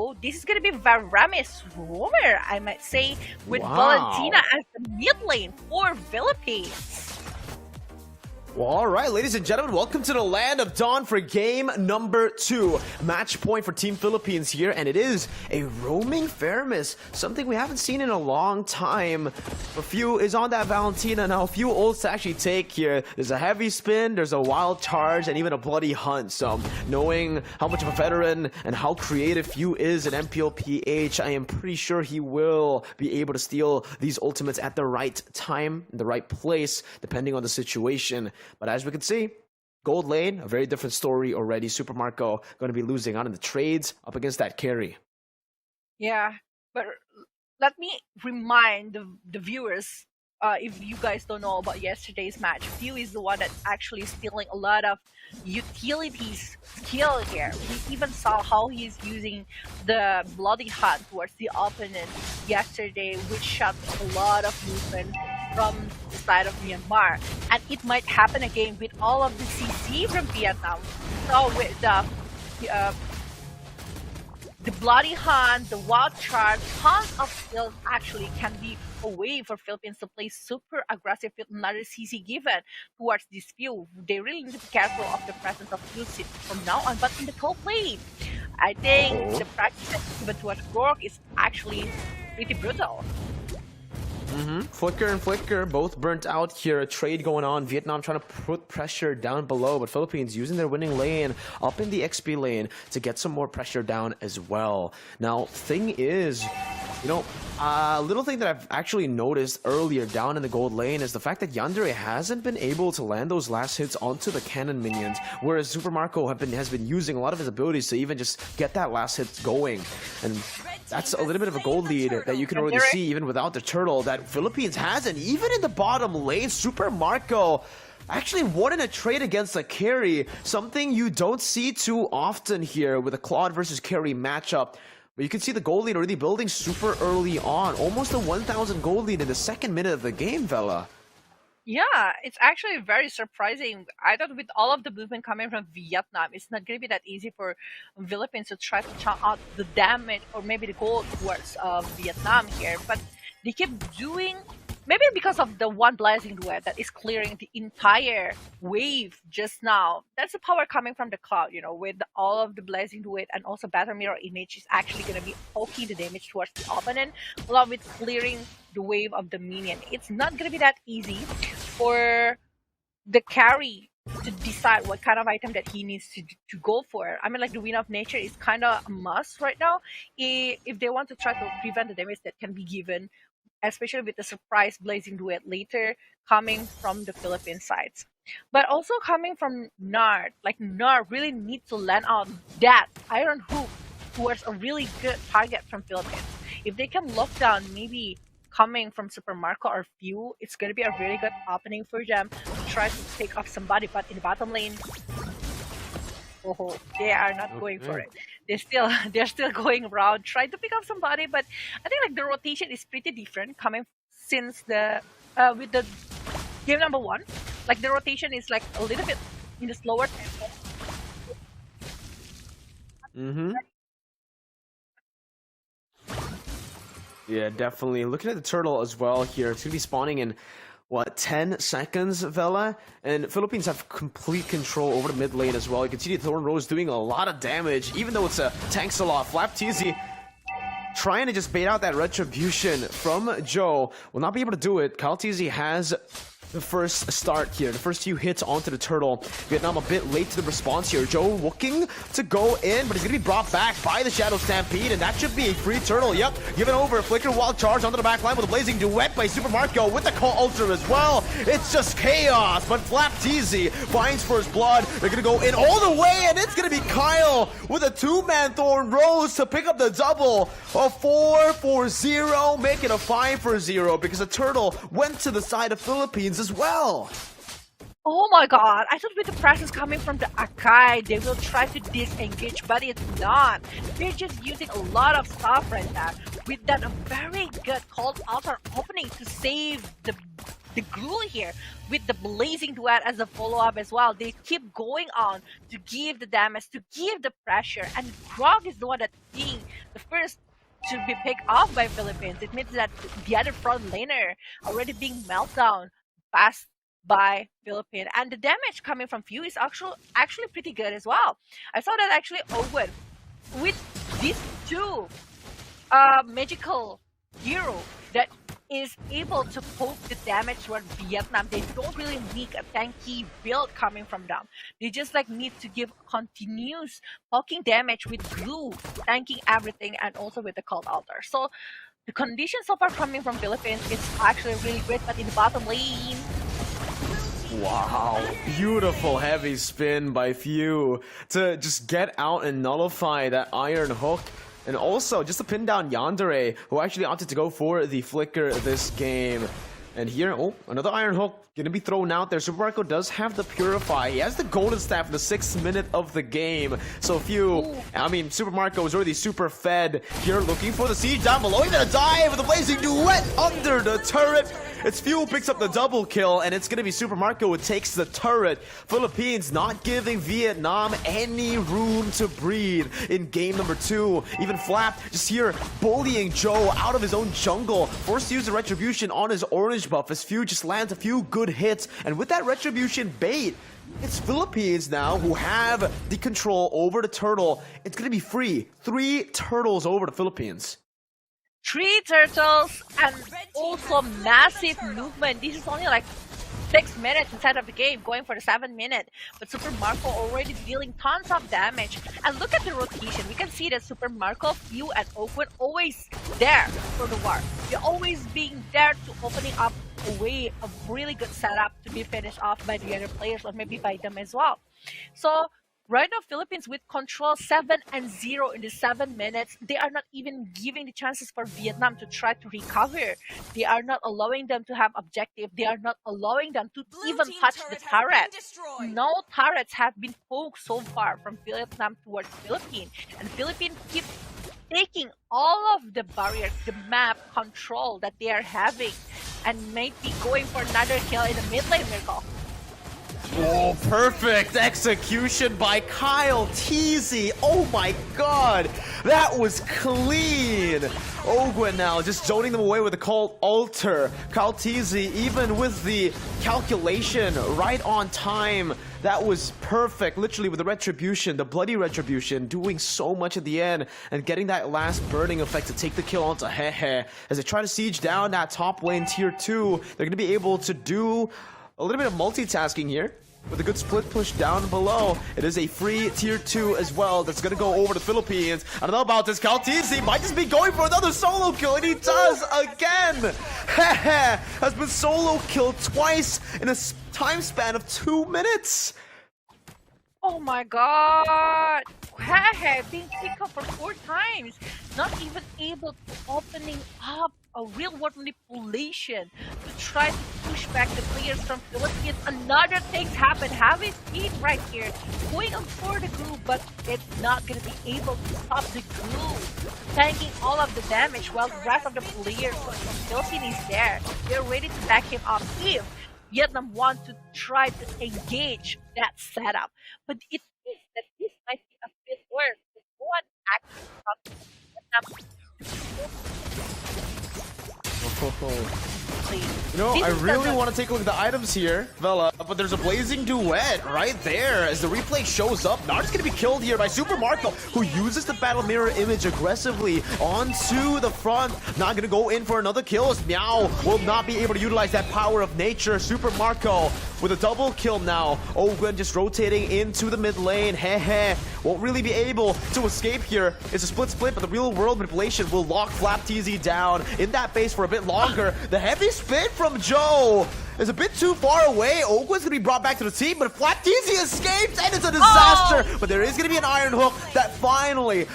though. This is gonna be Varamis Romer, I might say, with Wow. Valentina as the mid lane for Philippines. Well, all right, ladies and gentlemen, welcome to the land of Dawn for game number 2. Match point for Team Philippines here, and it is a roaming Faramis, something we haven't seen in a long time. A few is on that Valentina now, a few ults to actually take here. There's a heavy spin, there's a wild charge, and even a bloody hunt. So knowing how much of a veteran and how creative Few is in MPLPH, I am pretty sure he will be able to steal these ultimates at the right time, in the right place, depending on the situation. But as we can see, gold lane, a very different story already. Super Marco going to be losing out in the trades up against that carry. Yeah, but let me remind the viewers, if you guys don't know about yesterday's match, Few is the one that's actually stealing a lot of utilities skill here. We even saw how he's using the Bloody Hunt towards the opponent yesterday, which shot a lot of movement from the side of Myanmar. And it might happen again with all of the CC from Vietnam. So with the Bloody Hunt, the Wild Charge, tons of skills actually can be a way for Philippines to play super aggressive with another CC given towards this Few. They really need to be careful of the presence of Few from now on. But in the top lane, I think the practice that's given towards Rourke is actually pretty brutal. Flicker and Flicker both burnt out here. A trade going on. Vietnam trying to put pressure down below, but Philippines using their winning lane up in the XP lane to get some more pressure down as well. Now, thing is, you know, a little thing that I've actually noticed earlier down in the gold lane is the fact that Yandere hasn't been able to land those last hits onto the cannon minions, whereas Super Marco has been using a lot of his abilities to even just get that last hit going. And that's a little bit of a gold lead that you can already see even without the turtle that Philippines has. And even in the bottom lane, Super Marco actually won in a trade against a carry, something you don't see too often here with a Claude versus carry matchup. But you can see the gold lead already building super early on, almost a 1,000 gold lead in the second minute of the game, Vela. Yeah, it's actually very surprising. I thought with all of the movement coming from Vietnam, it's not going to be that easy for Philippines to try to chunk out the damage or maybe the goal towards Vietnam here. But they keep doing, maybe because of the one blazing duet that is clearing the entire wave just now. That's the power coming from the cloud, you know, with all of the blazing duet and also battle mirror image is actually going to be poking the damage towards the opponent along with clearing the wave of the minion. It's not going to be that easy for the carry to decide what kind of item that he needs to go for. I mean, like the Wind of Nature is kind of a must right now if they want to try to prevent the damage that can be given, especially with the surprise blazing duet later coming from the Philippine sides. But also coming from Nard, like Nard really needs to land on that Iron Hook towards a really good target from Philippines. If they can lock down maybe coming from Super Marco or Few, it's going to be a really good opening for them to try to take off somebody. But in the bottom lane, they are not going for it. They're still going around trying to pick up somebody. But I think like the rotation is pretty different coming since the with the game number 1. Like the rotation is like a little bit in the slower tempo. Yeah, definitely. Looking at the turtle as well here, it's going to be spawning in, what, 10 seconds, Vela? And Philippines have complete control over the mid lane as well. You can see the Thorn Rose doing a lot of damage, even though it's a tanks a lot. Flap TZ trying to just bait out that retribution from Joe. Will not be able to do it. Kyle TZ has the first start here, the first few hits onto the turtle. Vietnam a bit late to the response here. Joe looking to go in, but he's going to be brought back by the Shadow Stampede, and that should be a free turtle. Yep, given over. Flicker Wild Charge onto the back line with a blazing duet by Super Marco with the Call Ultra as well. It's just chaos, but Flap TZ finds first blood. They're going to go in all the way, and it's going to be Kyle with a 2-man Thorn Rose to pick up the double. A 4-4-0, make it a 5-0 because the turtle went to the side of Philippines as well. Oh my god, I thought with the presence coming from the Akai, they will try to disengage, but it's not. They're just using a lot of stuff right now. With that a very good cold altar opening to save the glue here. With the blazing duet as a follow-up as well. They keep going on to give the damage, to give the pressure. And Grog is the one that's seeing the first to be picked off by Philippines. It means that the other front laner already being meltdown fast by Philippines, and the damage coming from Few is actually pretty good as well. I saw that actually Owen with these two magical hero that is able to poke the damage toward Vietnam. They don't really need a tanky build coming from them. They just like need to give continuous poking damage with glue, tanking everything, and also with the cult altar. So the conditions so far coming from Philippines is actually really great, but in the bottom lane, Wow, beautiful heavy spin by Few to just get out and nullify that Iron Hook. And also, just to pin down Yandere, who actually opted to go for the Flicker this game. And here, oh, another Iron Hook gonna be thrown out there. Super Marco does have the Purify. He has the Golden Staff in the 6th minute of the game. So Super Marco is already super fed. Here, looking for the siege down below. He's gonna dive with a Blazing Duet under the turret. It's Fuel picks up the double kill, and it's gonna be Super Marco who takes the turret. Philippines not giving Vietnam any room to breathe in game number 2. Even Flap just here bullying Joe out of his own jungle. Forced to use the Retribution on his orange buff as Few just lands a few good hits. And with that Retribution bait, it's Philippines now who have the control over the turtle. It's gonna be free. 3 turtles over the Philippines. 3 turtles and also massive movement. This is only like 6 minutes inside of the game, going for the 7 minute. But Super Marco already dealing tons of damage. And look at the rotation. We can see that Super Marco, Few, and Oakwood always there for the war. They're always being there to opening up a way of really good setup to be finished off by the other players or maybe by them as well. So right now, Philippines with control 7-0 in the 7 minutes. They are not even giving the chances for Vietnam to try to recover. They are not allowing them to have objective. They are not allowing them to even touch the turret. No turrets have been poked so far from Vietnam towards Philippines. And Philippines keep taking all of the barriers, the map control that they are having, and might be going for another kill in the mid lane, Miracle. Oh, perfect execution by Kyle Teasy. Oh my god, that was clean. Ogwen now just zoning them away with the cult altar. Kyle Teasy, even with the calculation right on time, that was perfect. Literally with the retribution, the bloody retribution, doing so much at the end and getting that last burning effect to take the kill onto Hehe. As they try to siege down that top lane tier 2, they're going to be able to do a little bit of multitasking here with a good split push down below. It is a free tier 2 as well that's going to go over the Philippines. I don't know about this. Kaltizi might just be going for another solo kill, and he does again. Has been solo killed twice in a time span of 2 minutes. Oh my god! Hehe being picked up for 4 times, not even able to opening up a real world manipulation to try to push back the players from Philippines. Another things happen. Having speed right here, going on for the glue, but it's not gonna be able to stop the glue, tanking all of the damage while the rest of the players from Philippines is there. They're ready to back him up if Vietnam want to try to engage that setup. But it seems that this might be a bit worse. One actually You know, I really want to take a look at the items here, Vela, but there's a Blazing Duet right there as the replay shows up. Nar's going to be killed here by Super Marco, who uses the Battle Mirror image aggressively onto the front. Not going to go in for another kill as Meow will not be able to utilize that power of nature. Super Marco with a double kill now. Ogwen just rotating into the mid lane. Hehe. Won't really be able to escape here. It's a split, but the real world manipulation will lock Flap TZ down in that base for a bit longer. The heavy spin from Joe is a bit too far away. Ogwen's gonna be brought back to the team, but Flap TZ escapes and it's a disaster. Oh! But there is gonna be an Iron Hook that finally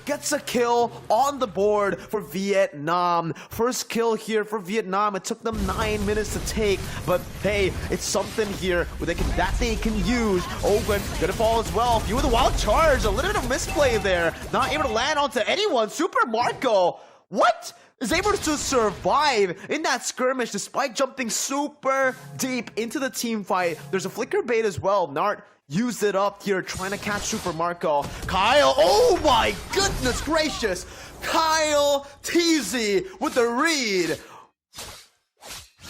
gets a kill on the board for Vietnam. First kill here for Vietnam. It took them 9 minutes to take, but hey, it's something here where they can use. Ogwen gonna fall as well. Few with a wild charge, a little bit of misplay there. Not able to land onto anyone. Super Marco, what? Is able to survive in that skirmish despite jumping super deep into the team fight. There's a flicker bait as well. Nart used it up here, trying to catch Super Marco. Kyle, oh my goodness gracious! Kyle TZ with the read.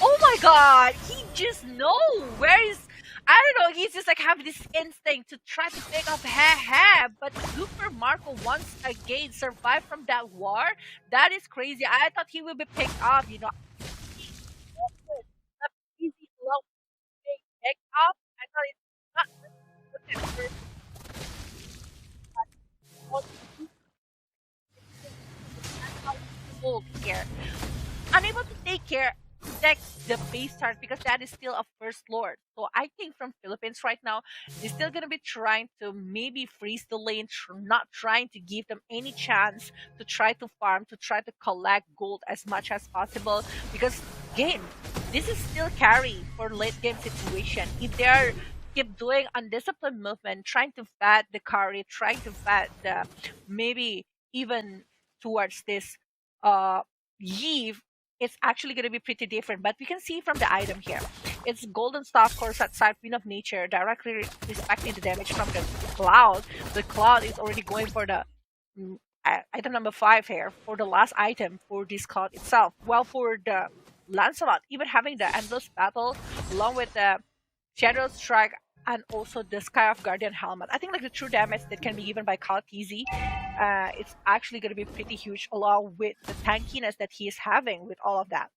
Oh my god, he just knows where is. I don't know, he's just like having this instinct to try to pick up but Super Marco once again survived from that war. That is crazy. I thought he would be picked up, you know. Easy low picked up. I thought it's not here. Unable to take care protect the base stars because that is still a first lord. So I think from Philippines right now, they're still gonna be trying to maybe freeze the lane, not trying to give them any chance to try to farm, to try to collect gold as much as possible. Because again, this is still carry for late game situation. If they are keep doing undisciplined movement, trying to fat the carry, trying to fat the maybe even towards this Eve, it's actually going to be pretty different. But we can see from the item here, it's golden staff course at side Queen of Nature, directly respecting the damage from the cloud. The cloud is already going for the item number 5 here, for the last item for this cloud itself. While for the Lancelot, even having the endless battle along with the Shadow Strike and also the Sky of Guardian helmet. I think like the true damage that can be given by Kaltizi, it's actually going to be pretty huge along with the tankiness that he is having with all of that.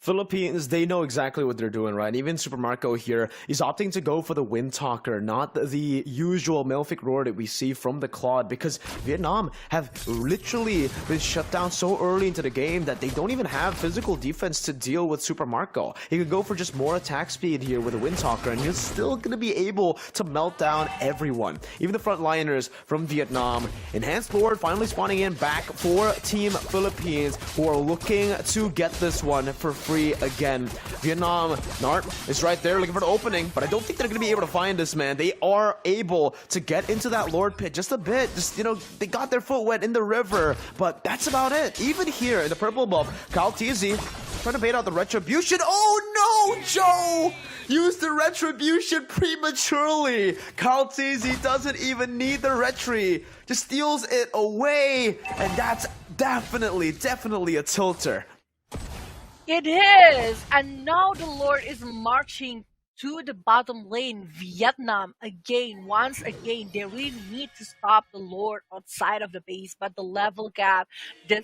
Philippines, they know exactly what they're doing, right? Even Super Marco here is opting to go for the Wind Talker, not the usual Malefic Roar that we see from the Claude, because Vietnam have literally been shut down so early into the game that they don't even have physical defense to deal with Super Marco. He could go for just more attack speed here with the Wind Talker, and he's still going to be able to melt down everyone. Even the frontliners from Vietnam. Enhanced Lord finally spawning in back for Team Philippines, who are looking to get this one for free again. Vietnam, Nart is right there looking for the opening, but I don't think they're going to be able to find this, man. They are able to get into that Lord pit just a bit. Just, you know, they got their foot wet in the river, but that's about it. Even here in the purple buff, Kaltizi trying to bait out the Retribution. Oh no, Joe! Used the Retribution prematurely. Kaltizi doesn't even need the Retri. Just steals it away, and that's definitely a tilter. It is! And now the Lord is marching to the bottom lane. Vietnam, again, once again, they really need to stop the Lord outside of the base, but the level gap, the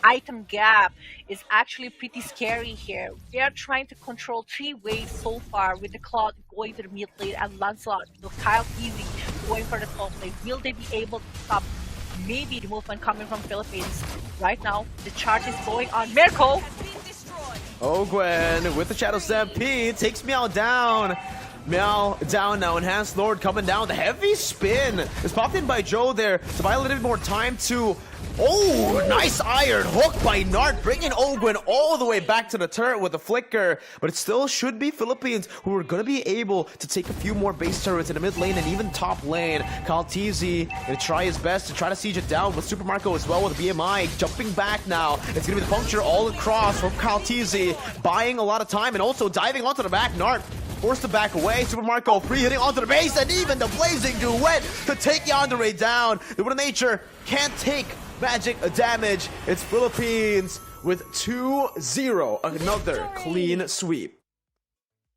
item gap is actually pretty scary here. They are trying to control 3 waves so far, with the Cloud going to the mid lane and Lancelot, the Kyle Easy going for the top lane. Will they be able to stop maybe the movement coming from Philippines? Right now, the charge is going on. Mirko! Oh, Gwen with the Shadow Stampede takes Meow down. Meow down now. Enhanced Lord coming down. The heavy spin is popped in by Joe there to buy a little bit more time to... Oh, nice iron hook by Nart, bringing Ogwen all the way back to the turret with the flicker. But it still should be Philippines who are going to be able to take a few more base turrets in the mid lane and even top lane. Kaltizi going to try his best to try to siege it down with Super Marco as well with BMI. Jumping back now. It's going to be the puncture all across from Kaltizi, buying a lot of time and also diving onto the back. Nart forced to back away. Super Marco free hitting onto the base, and even the blazing duet to take Yandere down. The Wind of Nature can't take magic damage. It's Philippines with 2-0. Another clean sweep.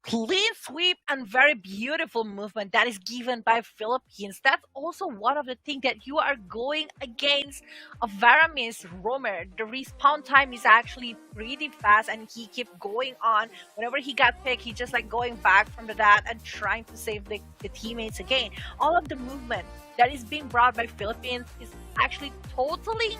Clean sweep and very beautiful movement that is given by Philippines. That's also one of the things that you are going against a Varamis roamer. The respawn time is actually pretty fast and he kept going on. Whenever he got picked, he just like going back from that and trying to save the teammates again. All of the movement that is being brought by Philippines is actually totally